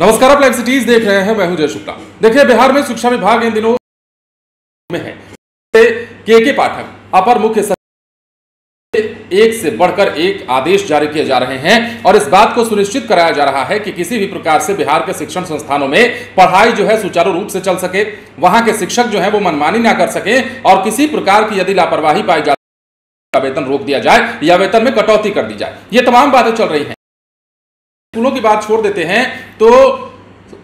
नमस्कार, आप live cities देख रहे हैं। मैं हूं जय शुक्ला। देखिए, बिहार में शिक्षा विभाग इन दिनों में है। के पाठक अपर मुख्य सचिव एक से बढ़कर एक आदेश जारी किए जा रहे हैं और इस बात को सुनिश्चित कराया जा रहा है कि किसी भी प्रकार से बिहार के शिक्षण संस्थानों में पढ़ाई जो है सुचारू रूप से चल सके, वहां के शिक्षक जो है वो मनमानी ना कर सके और किसी प्रकार की यदि लापरवाही पाई जाती है वेतन रोक दिया जाए या वेतन में कटौती कर दी जाए। ये तमाम बातें चल रही हैं। स्कूलों की बात छोड़ देते हैं तो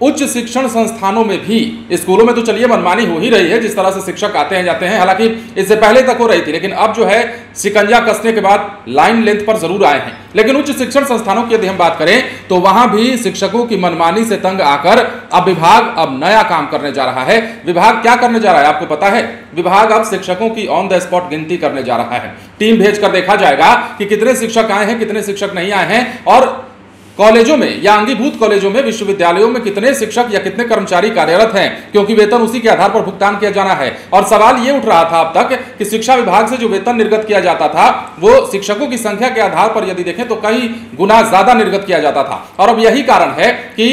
उच्च शिक्षण संस्थानों में भी, स्कूलों में तो चलिए मनमानी हो ही रही है, जिस तरह से शिक्षक आते हैं जाते हैं, हालांकि इससे पहले तक हो रही थी, लेकिन अब जो है शिकंजा कसने के बाद लाइन लेंथ पर जरूर आए हैं। लेकिन उच्च शिक्षण संस्थानों की यदि हम बात करें तो वहां भी शिक्षकों की मनमानी से तंग आकर अब विभाग अब नया काम करने जा रहा है। विभाग क्या करने जा रहा है आपको पता है? विभाग अब शिक्षकों की ऑन द स्पॉट गिनती करने जा रहा है। टीम भेजकर देखा जाएगा कि कितने शिक्षक आए हैं, कितने शिक्षक नहीं आए हैं, और कॉलेजों में या अंगीभूत कॉलेजों में, विश्वविद्यालयों में कितने शिक्षक या कितने कर्मचारी कार्यरत हैं, क्योंकि वेतन उसी के आधार पर भुगतान किया जाना है। और सवाल यह उठ रहा था अब तक कि शिक्षा विभाग से जो वेतन निर्गत किया जाता था वो शिक्षकों की संख्या के आधार पर यदि देखें तो कई गुना ज्यादा निर्गत किया जाता था। और अब यही कारण है कि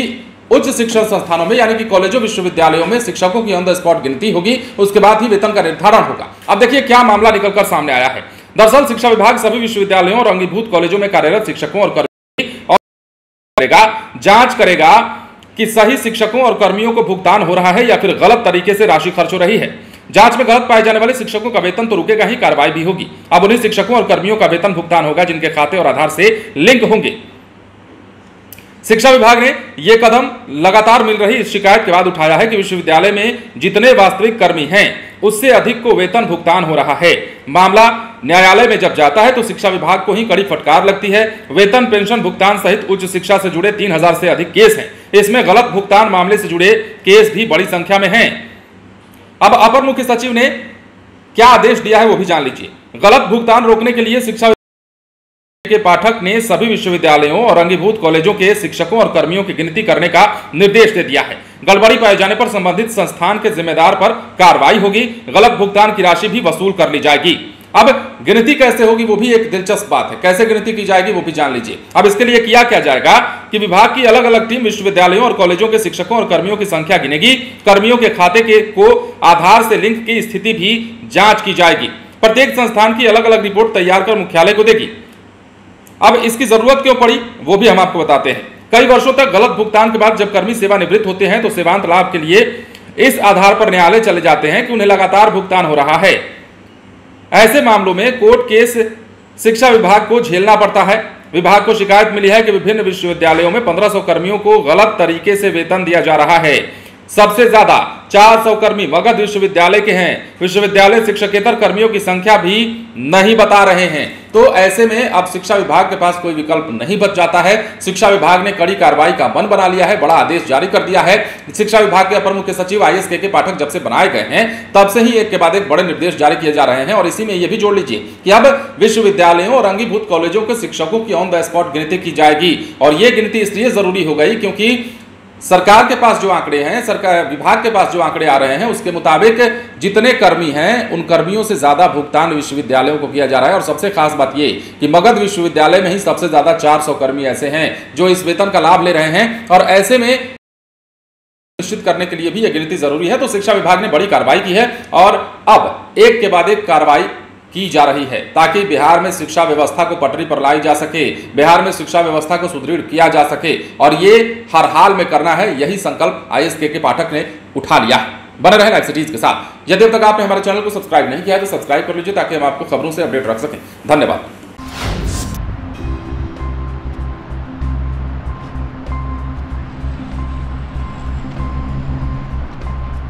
उच्च शिक्षण संस्थानों में यानी कि कॉलेजों विश्वविद्यालयों में शिक्षकों की ऑन द स्पॉट गिनती होगी, उसके बाद ही वेतन का निर्धारण होगा। अब देखिए क्या मामला निकलकर सामने आया है। दरअसल शिक्षा विभाग सभी विश्वविद्यालयों और अंगीभूत कॉलेजों में कार्यरत शिक्षकों और जांच करेगा कि सही शिक्षकों और कर्मियों को भुगतान हो रहा है या फिर गलत तरीके से राशि खर्च हो रही है। जांच में गलत पाए जाने वाले शिक्षकों का वेतन तो रुकेगा ही, कार्रवाई भी होगी। अब उन्हीं शिक्षकों और कर्मियों का वेतन भुगतान होगा जिनके खाते और आधार से लिंक होंगे। शिक्षा विभाग ने यह कदम लगातार मिल रही इस शिकायत के बाद उठाया है कि विश्वविद्यालय में जितने वास्तविक कर्मी हैं उससे अधिक को वेतन भुगतान हो रहा है। मामला न्यायालय में जब जाता है तो शिक्षा विभाग को ही कड़ी फटकार लगती है। वेतन, पेंशन भुगतान सहित उच्च शिक्षा से जुड़े 3000 से अधिक केस हैं। इसमें गलत भुगतान मामले से जुड़े केस भी बड़ी संख्या में हैं। अब अपर मुख्य सचिव ने क्या आदेश दिया है वो भी जान लीजिए। गलत भुगतान रोकने के लिए शिक्षा के पाठक ने सभी विश्वविद्यालयों और अंगीभूत कॉलेजों के शिक्षकों और कर्मियों की गिनती करने का निर्देश दे दिया है। गड़बड़ी पाए जाने पर संबंधित संस्थान के जिम्मेदार पर कार्रवाई होगी। गलत भुगतान की राशि भी वसूल कर ली जाएगी। अब गिनती कैसे होगी वो भी एक दिलचस्प बात है। कैसे गिनती की जाएगी वो भी जान लीजिए। अब इसके लिए किया क्या जाएगा कि विभाग की अलग अलग टीम विश्वविद्यालयों और कॉलेजों के शिक्षकों और कर्मियों की संख्या गिनेगी। कर्मियों के खाते को आधार से लिंक की स्थिति भी जांच की जाएगी। प्रत्येक संस्थान की अलग अलग रिपोर्ट तैयार कर मुख्यालय को देगी। अब इसकी जरूरत क्यों पड़ी वो भी हम आपको बताते हैं। कई वर्षों तक गलत भुगतान के बाद जब कर्मी सेवानिवृत्त होते हैं तो सेवांत लाभ के लिए इस आधार पर न्यायालय चले जाते हैं कि उन्हें लगातार भुगतान हो रहा है। ऐसे मामलों में कोर्ट केस शिक्षा विभाग को झेलना पड़ता है। विभाग को शिकायत मिली है कि विभिन्न विश्वविद्यालयों में 1500 कर्मियों को गलत तरीके से वेतन दिया जा रहा है। सबसे ज्यादा 400 कर्मी मगध विश्वविद्यालय के हैं। विश्वविद्यालय शिक्षकेतर कर्मियों की संख्या भी नहीं बता रहे हैं। तो ऐसे में अब शिक्षा विभाग के पास कोई विकल्प नहीं बच जाता है। शिक्षा विभाग ने कड़ी कार्रवाई का मन बना लिया है, बड़ा आदेश जारी कर दिया है। शिक्षा विभाग के अपर मुख्य सचिव IAS के पाठक जब से बनाए गए हैं तब से ही एक के बाद एक बड़े निर्देश जारी किए जा रहे हैं। और इसी में यह भी जोड़ लीजिए कि अब विश्वविद्यालयों और अंगीभूत कॉलेजों के शिक्षकों की ऑन द स्पॉट गिनती की जाएगी। और यह गिनती इसलिए जरूरी हो गई क्योंकि सरकार के पास जो आंकड़े हैं, सरकार विभाग के पास जो आंकड़े आ रहे हैं उसके मुताबिक जितने कर्मी हैं उन कर्मियों से ज्यादा भुगतान विश्वविद्यालयों को किया जा रहा है। और सबसे खास बात ये कि मगध विश्वविद्यालय में ही सबसे ज्यादा 400 कर्मी ऐसे हैं जो इस वेतन का लाभ ले रहे हैं। और ऐसे में निश्चित करने के लिए भी यह गिनती जरूरी है। तो शिक्षा विभाग ने बड़ी कार्रवाई की है और अब एक के बाद एक कार्रवाई की जा रही है ताकि बिहार में शिक्षा व्यवस्था को पटरी पर लाई जा सके, बिहार में शिक्षा व्यवस्था को सुदृढ़ किया जा सके। और ये हर हाल में करना है, यही संकल्प IAS के पाठक ने उठा लिया है। बने रहे लाइव सिटीज के साथ। यदि अब तक आपने हमारे चैनल को सब्सक्राइब नहीं किया है तो सब्सक्राइब कर लीजिए ताकि हम आपको खबरों से अपडेट रख सकें। धन्यवाद।